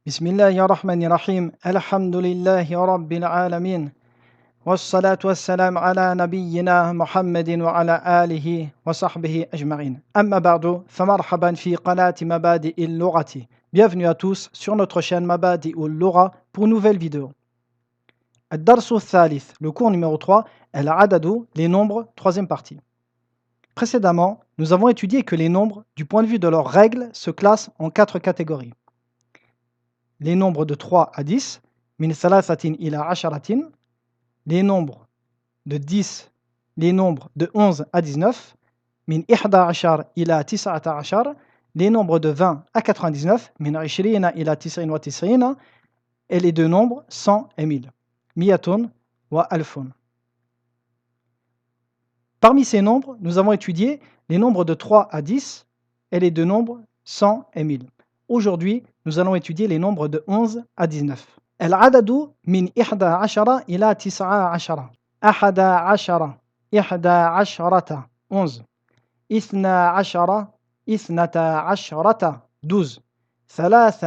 بسم الله الرحمن الرحيم الحمد لله رب العالمين والصلاة والسلام على نبينا محمد وعلى آله وصحبه أجمعين أما بعد فمرحبا في قناة مبادئ اللغة. Bienvenue à tous sur notre chaîne Mabadi اللغة pour une nouvelle vidéo. الدرس الثالث, le cours numéro 3, العدد, les nombres, troisième partie. Précédemment, nous avons étudié que les nombres, du point de vue de leurs règles, se classent en 4 catégories. Les nombres de 3 à 10, min thalathatin ila asharatin, les nombres de 10, les nombres de 11 à 19, min ihda ashar ila tis'ata ashar, les nombres de 20 à 99, min ishrina ila tis'in wa tis'ina, et les deux nombres 100 et 1000, miyatun wa alfun. Parmi ces nombres, nous avons étudié les nombres de 3 à 10 et les deux nombres 100 et 1000. Aujourd'hui, nous allons étudier les nombres de 11 à 19. العدد من 11 إلى 19 11 11 11 12 12 12 13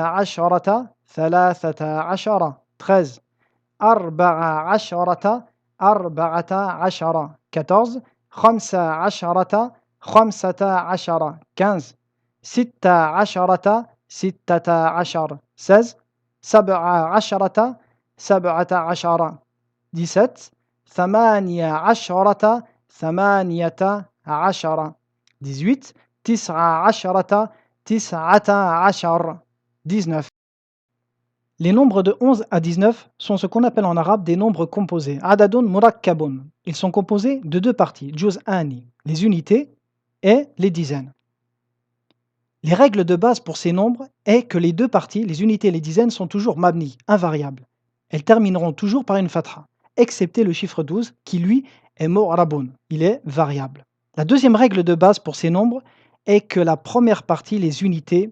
13 13 14 14 14 15 15 15 16 16 16 17 17 17 18 18 18 19 19 19. Les nombres de 11 à 19 sont ce qu'on appelle en arabe des nombres composés. Adadun murakkabun. Ils sont composés de deux parties, juz'ani, les unités et les dizaines. Les règles de base pour ces nombres est que les deux parties, les unités et les dizaines, sont toujours mabni, invariables. Elles termineront toujours par une fatha, excepté le chiffre 12 qui lui est mu'rabun, il est variable. La deuxième règle de base pour ces nombres est que la première partie, les unités,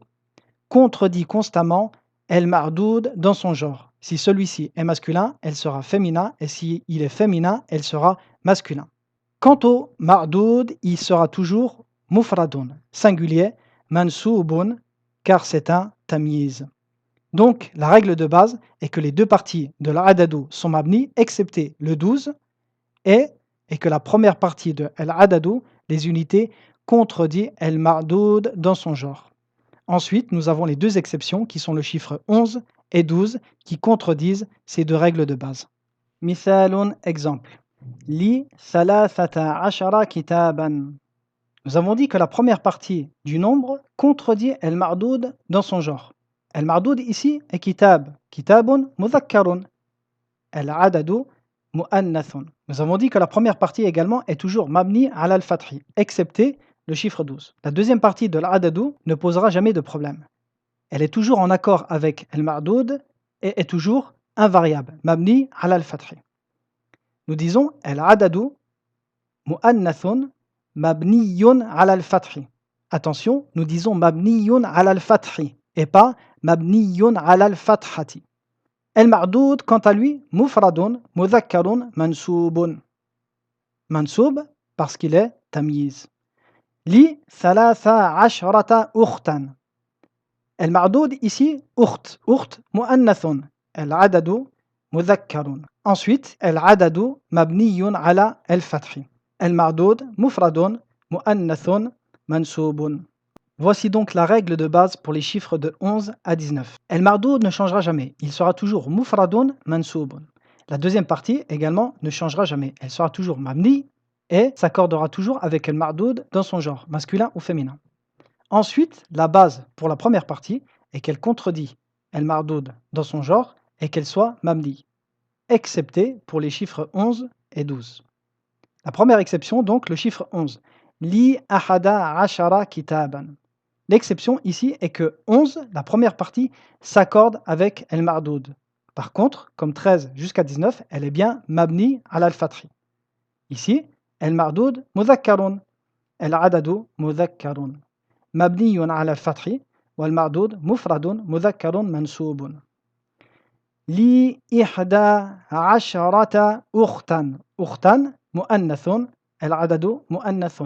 contredit constamment el ma'doud dans son genre. Si celui-ci est masculin, elle sera féminin, et si il est féminin, elle sera masculin. Quant au ma'doud, il sera toujours mufradun, singulier, mansoubun, car c'est un tamyiz. Donc, la règle de base est que les deux parties de l'adadou sont mabni, excepté le 12, et que la première partie de l'adadou, les unités, contredit el ma'doud dans son genre. Ensuite, nous avons les deux exceptions qui sont le chiffre 11 et 12 qui contredisent ces deux règles de base. Mithalun, exemple. Li thalathata ashara kitaban. Nous avons dit que la première partie du nombre contredit el mardoud dans son genre. El mardoud ici est kitab. Kitabun mudhakkarun. El adadu mu'annathun. Nous avons dit que la première partie également est toujours mabni ala al-fathi, excepté le chiffre 12. La deuxième partie de l'adadou ne posera jamais de problème. Elle est toujours en accord avec el mardoud et est toujours invariable, mabni ala al-fathi. Nous disons el adadou mu'annathun mabniyun ala al-fathi. Attention, nous disons mabniyun ala al-fathi et pas mabniyun ala al-fathati. El mardoud, quant à lui, mufradun, mudhakkarun, mansoubun. Mansoub parce qu'il est tamyiz. Li thalatha ashrata ukhtan. El mardoud ici, ukht. Ukht mu'annathun. El adadu mudhakkarun. Ensuite, el adadu mabniyun ala al-fathi. El mardoud mufradun, mu'annathun, mansoubun. Voici donc la règle de base pour les chiffres de 11 à 19. El mardoud ne changera jamais. Il sera toujours mufradun, mansoubun. La deuxième partie également ne changera jamais. Elle sera toujours mabni et s'accordera toujours avec el mardoud dans son genre, masculin ou féminin. Ensuite, la base pour la première partie est qu'elle contredit el mardoud dans son genre et qu'elle soit mabni, excepté pour les chiffres 11 et 12. La première exception, donc, le chiffre 11. Li ahada ashara kitaban. L'exception ici est que 11, la première partie, s'accorde avec el mardoud. Par contre, comme 13 jusqu'à 19, elle est bien mabni ala al-fathi. Ici, el mardoud mudhakkarun, el adadu mudhakkarun. مبني على الفتح والمعدود مفرد مذكر منسوب لي 11 أختا أختا مؤنث العدد مؤنث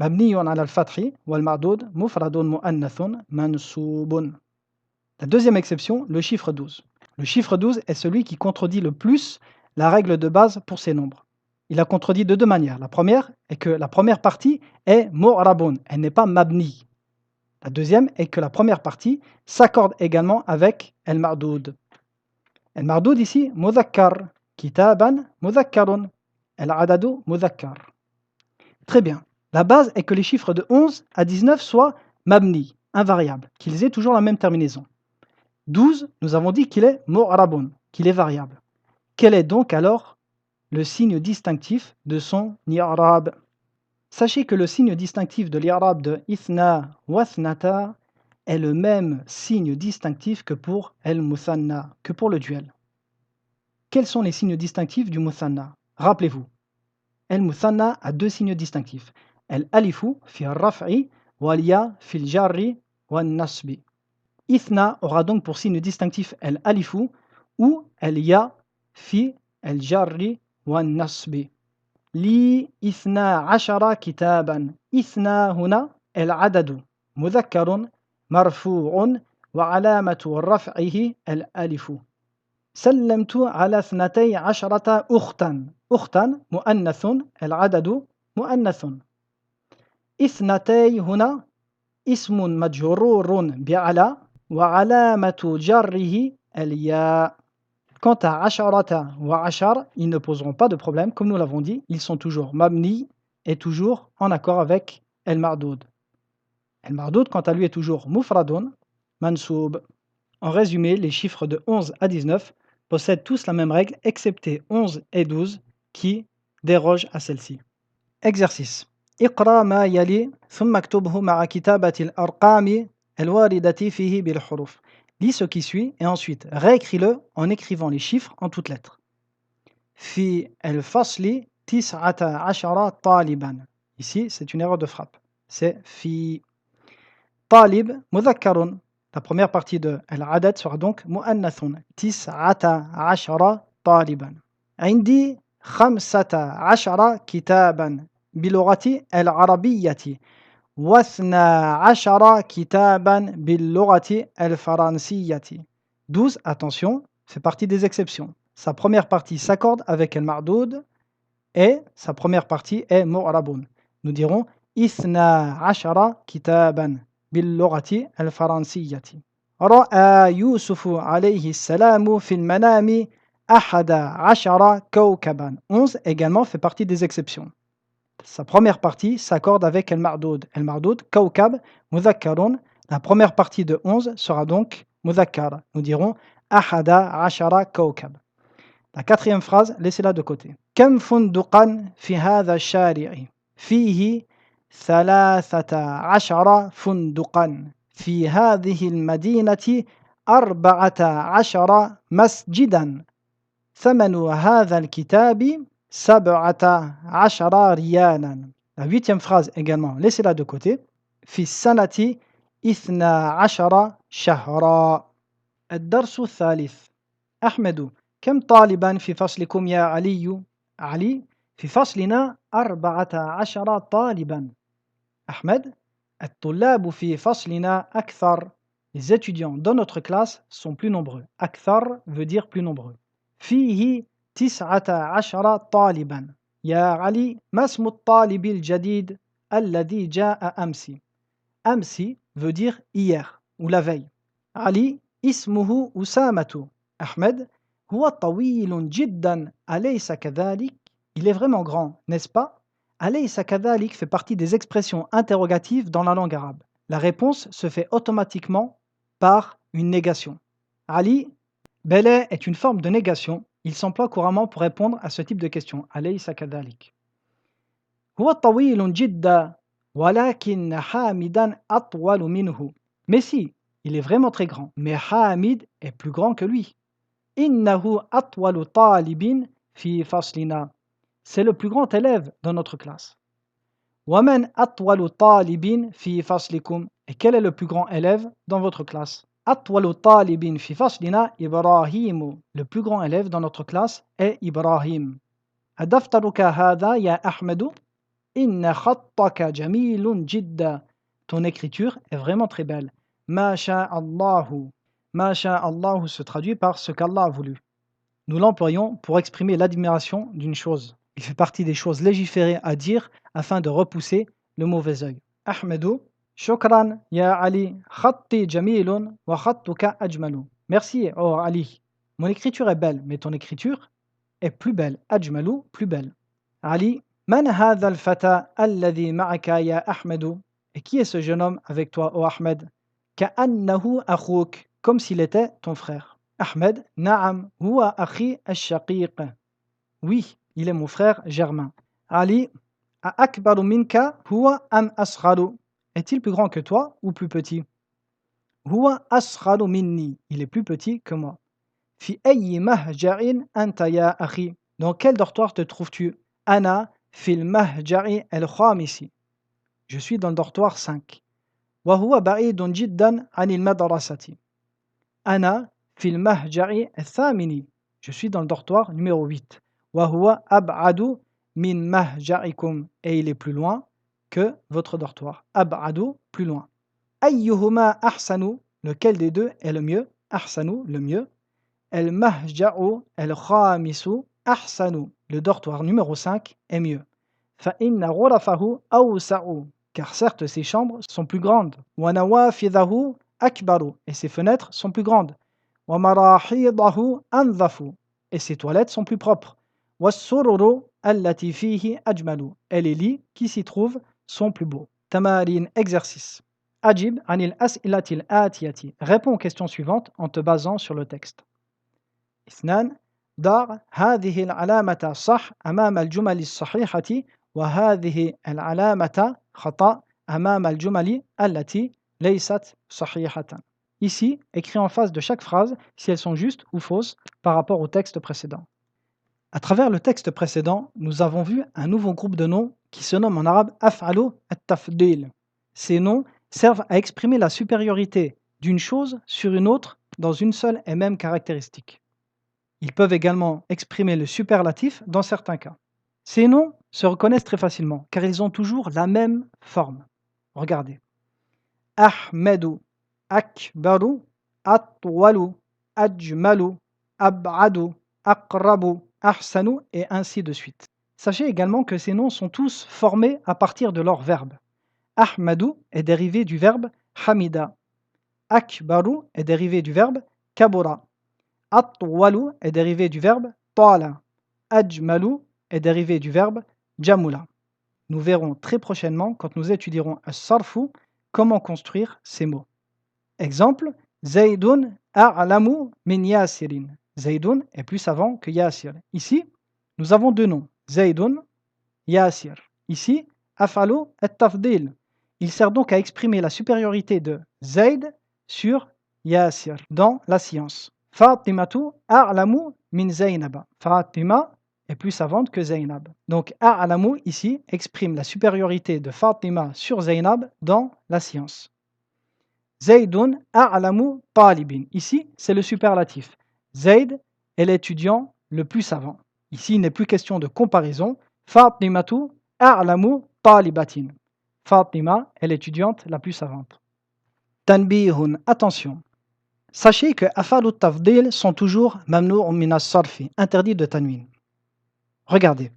مبني على الفتح والمعدود مفرد مؤنث منسوب. La deuxième exception, le chiffre 12. Le chiffre 12 est celui qui contredit le plus la règle de base pour ces nombres. Il la contredit de deux manières. La première est que la première partie est mu'rabun, elle n'est pas mabni. La deuxième est que la première partie s'accorde également avec el-ma'doud. El-ma'doud ici, mudhakkar, kitaban mudhakkarun, el-adadu mudhakkar. Très bien. La base est que les chiffres de 11 à 19 soient mabni, invariables, qu'ils aient toujours la même terminaison. 12, nous avons dit qu'il est mu'rabun, qu'il est variable. Quel est donc alors le signe distinctif de son i'rab? Sachez que le signe distinctif de l'Irab de Ithna wa Thnata est le même signe distinctif que pour el-Muthanna, que pour le duel. Quels sont les signes distinctifs du Muthanna? Rappelez-vous, el-Muthanna a deux signes distinctifs. El-Alifu fi al-Raf'i wal-Ya fi al-Jarri wal-Nasbi. Ithna aura donc pour signe distinctif el-Alifu ou el-Ya fi al-Jarri wal-Nasbi. لي 12 كتابا إثنا هنا العدد مذكر مرفوع وعلامة رفعه الألف سلمت على 12 أختا أختا مؤنث العدد مؤنث اثنتي هنا اسم مجرور بعلى وعلامة جره الياء. Quant à Asharata ou Ashar, ils ne poseront pas de problème, comme nous l'avons dit, ils sont toujours mabni et toujours en accord avec El Mardoud. El Mardoud, quant à lui, est toujours Mufradun, Mansoub. En résumé, les chiffres de 11 à 19 possèdent tous la même règle, excepté 11 et 12 qui dérogent à celle-ci. Exercice. اقرأ ما يلي ثم اكتبه مع كتابة الأرقام الواردة فيه بالحروف. Lis ce qui suit et ensuite réécris-le en écrivant les chiffres en toutes lettres. في الفصل 19 طالبا. Ici, c'est une erreur de frappe. C'est في طالب مذكر. La première partie de العدد sera donc مؤنث 19 طالبا. عندي 15 كتابا بلغة العربية و12 كتابا باللغة الفرنسية. 12, attention, fait partie des exceptions. Sa première partie s'accorde avec el mardoud et sa première partie est mu'rabun. Nous dirons 12 كتابا باللغة الفرنسية. رأى يوسف عليه السلام في المنام 11 كوكبا. 11 également fait partie des exceptions. Sa première partie s'accorde avec El Mardoud. El Mardoud, Kawkab, Mudhakkarun. La première partie de 11 sera donc Mudhakkar. Nous dirons Ahada Ashara Kawkab. La quatrième phrase, laissez-la de côté. Kam funduqan fi hadha shari'i. Fihi 13 funduqan. Fi hadhihi al-madinati 14 masjidan. ثمن هذا الكتاب 17 ريالا. La huitième phrase également, laissez-la de côté. في السنة 12 شهرا. الدرس الثالث. أحمد كم طالبا في فصلكم يا علي؟ علي في فصلنا 14 طالبا. أحمد الطلاب في فصلنا أكثر. Les étudiants dans notre classe sont plus nombreux. أكثر veut dire plus nombreux. فيه 19 طالبا. يا علي ما اسم الطالب الجديد الذي جاء أمس؟ أمس veut dire hier ou la veille. علي اسمه أسامة. أحمد هو طويل جدا أليس كذلك؟ Il est vraiment grand, n'est-ce pas? أليس كذلك fait partie des expressions interrogatives dans la langue arabe. La réponse se fait automatiquement par une négation. Ali, Belé est une forme de négation. Il s'emploie couramment pour répondre à ce type de question. أليس كذلك؟ هو طويل جدا ولكن حامدا أطول منه. Mais si, il est vraiment très grand, mais Hamid est plus grand que lui. إنه أطول طالب في فصلنا. C'est le plus grand élève dans notre classe. ومن أطول طالب في فصلكم. Et quel est le plus grand élève dans votre classe? أطول طالب في فصلنا إبراهيم. Le plus grand élève dans notre classe est Ibrahim. أدفترك هذا يا أحمد؟ إن خطك جميل جدا. Ton écriture est vraiment très belle. ما شاء الله. Ma Allah se traduit par ce qu'Allah a voulu. Nous l'employons pour exprimer l'admiration d'une chose. Il fait partie des choses légiférées à dire afin de repousser le mauvais œil. Ahmedou, shukran ya Ali, khatti jamilun wa khattuka ajmalu. Merci, oh Ali. Mon écriture est belle, mais ton écriture est plus belle. Ajmalu, plus belle. Ali, man hadha al-fata alladhi ma'aka ya Ahmedou. Et qui est ce jeune homme avec toi, oh Ahmed? Ka'annahu akhouk, comme s'il était ton frère. Ahmed, Naam, huwa akhi al-shaqiq. Oui, il est mon frère germain. Ali, akbaru minka huwa am asgharu. Est-il plus grand que toi ou plus petit? Huwa asgharu minni. Il est plus petit que moi. Fi ayyi mahja'in anta ya akhi. Dans quel dortoir te trouves-tu? Ana fil mahja'i al-khamisi. Je suis dans le dortoir 5. Wa huwa ba'idun jiddan anil madrasati. Ana fil mahja'i al-thamini. Je suis dans le dortoir numéro 8. Wa huwa ab'adu min mahja'ikum. Et il est plus loin que votre dortoir. Ab'adu, plus loin. Ayyuhuma ahsanu. Lequel des deux est le mieux? Ahsanu, le mieux. Al-mahja'u al-khamisu ahsanu. Le dortoir numéro 5 est mieux. Fa inna ghurafahu awsa'u. Car certes ses chambres sont plus grandes. Wa nawafidahu akbaru. Et ses fenêtres sont plus grandes. Wa marahidahu anzafu. Et ses toilettes sont plus propres. Wa sururu allati fihi ajmalu. Et les lits qui s'y trouvent sont plus beaux. Tamarin, exercice. Ajib anil as'ilatil atiyati. Réponds aux questions suivantes en te basant sur le texte. اثنان ضع هذه العلامة صح أمام الجمل الصحيحة وهذه العلامة خطأ أمام الجمل التي ليست صحيحة. Ici, écris en face de chaque phrase si elles sont justes ou fausses par rapport au texte précédent. À travers le texte précédent, nous avons vu un nouveau groupe de noms qui se nomme en arabe af'alu at-tafdil. Ces noms servent à exprimer la supériorité d'une chose sur une autre dans une seule et même caractéristique. Ils peuvent également exprimer le superlatif dans certains cas. Ces noms se reconnaissent très facilement car ils ont toujours la même forme. Regardez. Ahmedu, akbaru, atwalu, ajmalu, ab'adu, aqrabu, ahsanu et ainsi de suite. Sachez également que ces noms sont tous formés à partir de leur verbe. Ahmadu est dérivé du verbe hamida. Akbaru est dérivé du verbe kabura. Atwalu est dérivé du verbe tala. Ajmalu est dérivé du verbe jamula. Nous verrons très prochainement, quand nous étudierons as-sarfu, comment construire ces mots. Exemple, Zaydun a'lamu min Yasirin. Zaydun est plus savant que Yasir. Ici, nous avons deux noms, Zaydun, Yasir. Ici, afalu at-tafdil. Il sert donc à exprimer la supériorité de Zayd sur Yasir dans la science. Fatimatu a'lamu min Zaynaba. Fatima est plus savante que Zaynab. Donc a'lamu ici exprime la supériorité de Fatima sur Zaynab dans la science. Zaydun a'lamu talibin. Ici, c'est le superlatif. Zayd est l'étudiant le plus savant. Ici, il n'est plus question de comparaison. Fatimatu a'lamu talibatin. Fatima est l'étudiante la plus savante. Tanbihun, attention. Sachez que afalu tafdil sont toujours mamnu'un min as-sarfi, interdits de tanwin. Regardez.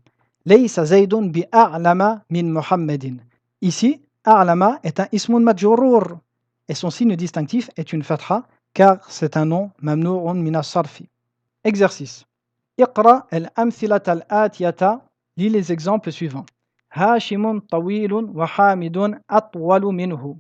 Laysa Zaydun bi a'lama min Muhammadin. Ici, a'lama est un ismun majrur et son signe distinctif est une fatha car c'est un nom mamnu'un min as-sarfi. Exercice. Iqra al-amthilata al-atiyata. Lis les exemples suivants. Hashimun tawilun wa hamidun atwalu minhu.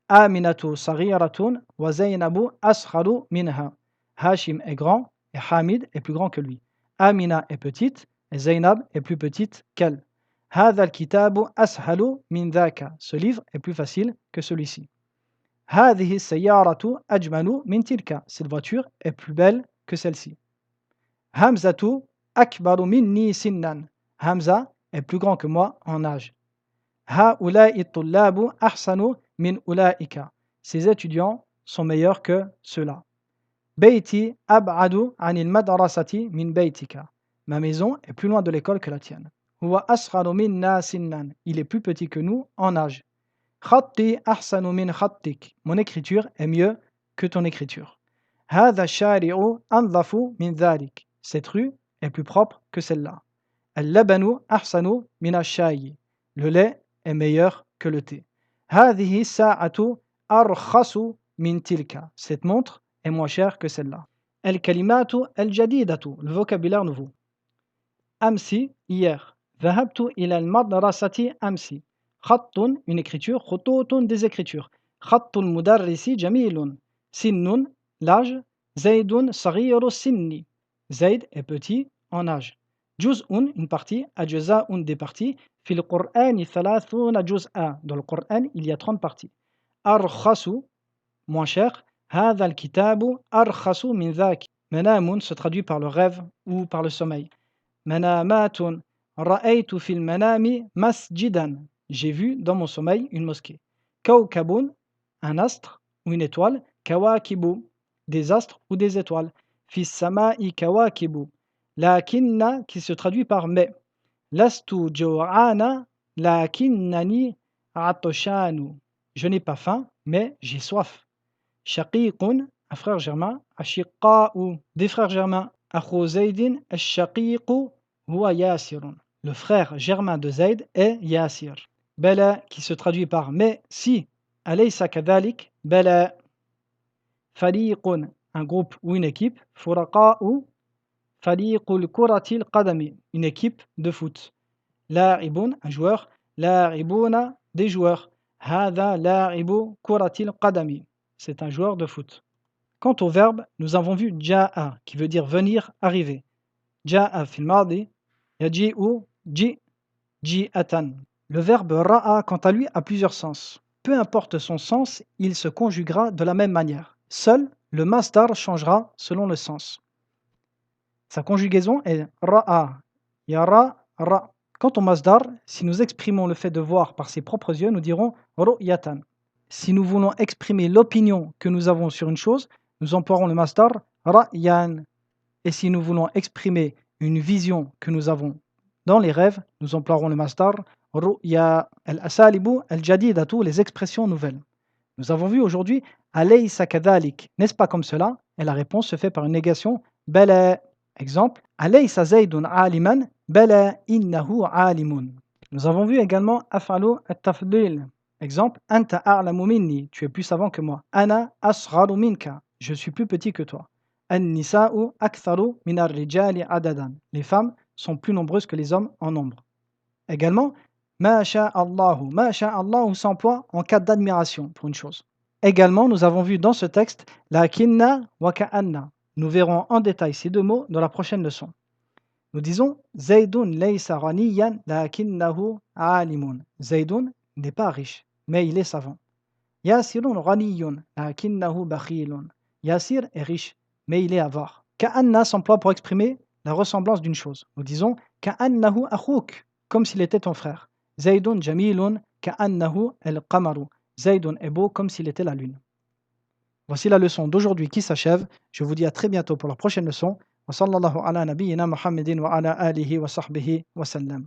Aminatu saghiratun wa Zaynabu asgharu minha. Hashim est grand et Hamid est plus grand que lui. Amina est petite et Zaynab est plus petite qu'elle. Hadha al-kitabu ashalu min dhaka. Ce livre est plus facile que celui-ci. Hadhihi as-sayyaratu ajmalu min tilka. Cette voiture est plus belle que celle-ci. Hamzatu akbaru minni sinnan. Hamza est plus grand que moi en âge. Ha'ula'i tullabu ahsanu min ulaika. Ces étudiants sont meilleurs que ceux-là. Beiti ab'adu anil madrasati min beitika. Ma maison est plus loin de l'école que la tienne. Huwa asgharu minna sinnan. Il est plus petit que nous en âge. Khatti ahsanu min khattik. Mon écriture est mieux que ton écriture. هذا الشارع أنظف من ذلك. Cette rue est plus propre que celle-là. اللبن أحسن من الشاي. Le lait est meilleur que le thé. هذه الساعة أرخص من تلك. Cette montre est moins chère que celle-là. الكلمات الجديدة. Le vocabulaire nouveau. أمس hier. ذهبت إلى المدرسة أمس. خط une écriture. خطوط des écritures. خط المدرس جميل. سن l'âge. زيد صغير السن. زيد est petit en âge. جزء une partie. أجزاء des parties. في القرآن 30 جزءا. Dans le Coran il y a 30 parties. أرخص moins cher. هذا الكتاب أرخص من ذاك. منام se traduit par le rêve ou par le sommeil. منامات رأيت في المنام مسجدا. J'ai vu dans mon sommeil une mosquée. كوكب un astre ou une étoile. كواكب des astres ou des étoiles. في السماء كواكب. لكن qui se traduit par mais. لست جوعان لكنني عطشان. Je n'ai pas faim mais j'ai soif. شقيق un frère germain. أشقاء des frères germains. أخو زيد الشقيق هو ياسر. Le frère germain de Zayd est Yasir. بلى qui se traduit par mais si. أليس كذلك؟ بلى. فريق un groupe ou une équipe. فرقاء فريق الكرة القدم une équipe de foot. لاعب un joueur. لاعبون des joueurs. هذا لاعب كرة القدم. C'est un joueur de foot. Quant au verbe, nous avons vu جاء qui veut dire venir, arriver. جاء في الماضي يجيء جيئة. Le verbe ra'a quant à lui a plusieurs sens. Peu importe son sens, il se conjuguera de la même manière. Seul le masdar changera selon le sens. Sa conjugaison est ra'a, yara, ra. Quant au masdar, si nous exprimons le fait de voir par ses propres yeux, nous dirons ru'yatan. Si nous voulons exprimer l'opinion que nous avons sur une chose, nous emploierons le masdar ra'yan. Et si nous voulons exprimer une vision que nous avons dans les rêves, nous emploierons le masdar ru'ya. Al-asalibu al-jadidatu, les expressions nouvelles. Nous avons vu aujourd'hui alaysa kadhalik, n'est-ce pas comme cela? Et la réponse se fait par une négation bala. Exemple, alaysa zaydun aliman bala innahu alimun. Nous avons vu également afalu at-tafdil. Exemple, anta a'lamu minni, tu es plus savant que moi. Ana asgharu minka, je suis plus petit que toi. An-nisa'u aktharu min ar-rijali adadan. Les femmes sont plus nombreuses que les hommes en nombre. Également, ma sha'allahu. Ma sha'allahu s'emploie en cas d'admiration pour une chose. Également, nous avons vu dans ce texte lakinna wa ka'anna. Nous verrons en détail ces deux mots dans la prochaine leçon. Nous disons Zaydun laysa ghaniyan lakinnahu alimun. Zaydun n'est pas riche, mais il est savant. Yasirun ghaniyun lakinnahu bakhilun. Yasir est riche, mais il est avare. Ka'anna s'emploie pour exprimer la ressemblance d'une chose. Nous disons Ka'annahu akhuk, comme s'il était ton frère. Zaydun jamilun ka'annahu al-qamaru. Zaydun est beau comme s'il était la lune. Voici la leçon d'aujourd'hui qui s'achève. Je vous dis à très bientôt pour la prochaine leçon. Wa sallallahu ala nabiyyina Muhammadin wa ala alihi wa sahbihi wa sallam.